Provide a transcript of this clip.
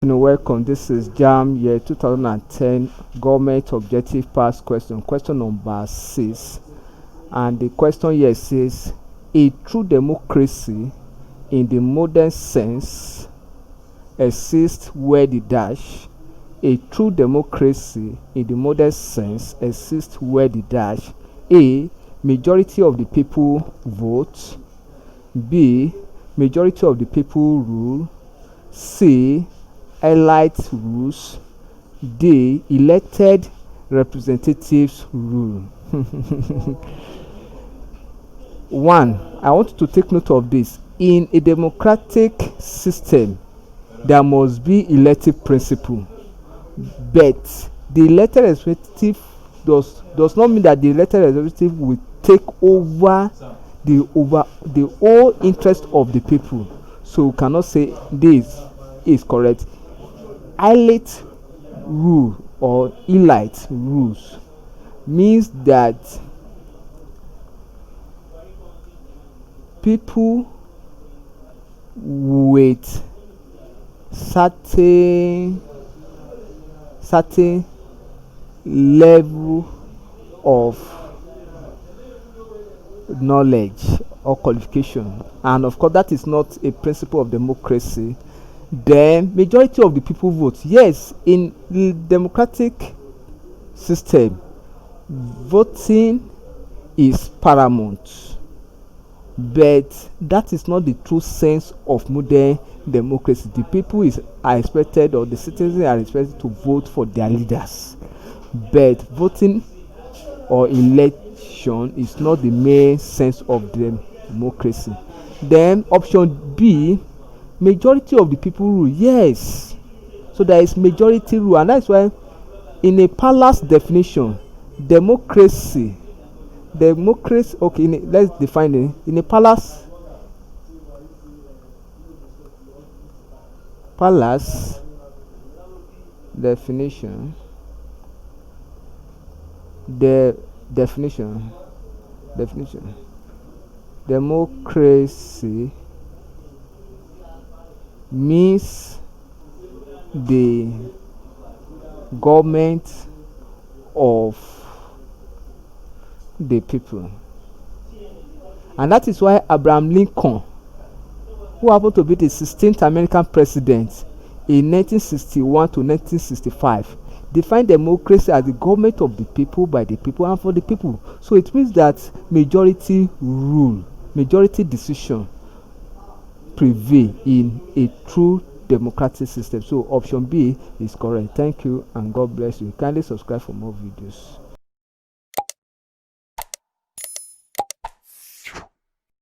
Welcome. This is JAMB year 2010 government objective past question number 6, and the question here says a true democracy in the modern sense exists where the dash. A true democracy in the modern sense exists where the dash. A, majority of the people vote. B, majority of the people rule. C, elite rules. D, elected representatives rule. 1. I want you to take note of this. In a democratic system, there must be elective principle, but the elected representative does not mean that the elected representative will take over the whole interest of the people. So we cannot say this is correct. Elite rule or elite rules means that people with certain level of knowledge or qualification, and of course that is not a principle of democracy. Then majority of the people vote. Yes, in the democratic system, voting is paramount, but that is not the true sense of modern democracy. The people are expected, or the citizens are expected to vote for their leaders, but voting or election is not the main sense of democracy. Then option B, majority of the people rule. Yes, so there is majority rule, and that's why in a palace definition, democracy okay, let's define it. In a palace definition, the definition democracy means the government of the people. And that is why Abraham Lincoln, who happened to be the 16th American president in 1961 to 1965, defined democracy as the government of the people, by the people, and for the people. So it means that majority rule, majority decision prevail in a true democratic system. So option B is correct. Thank you and God bless you. Kindly subscribe for more videos.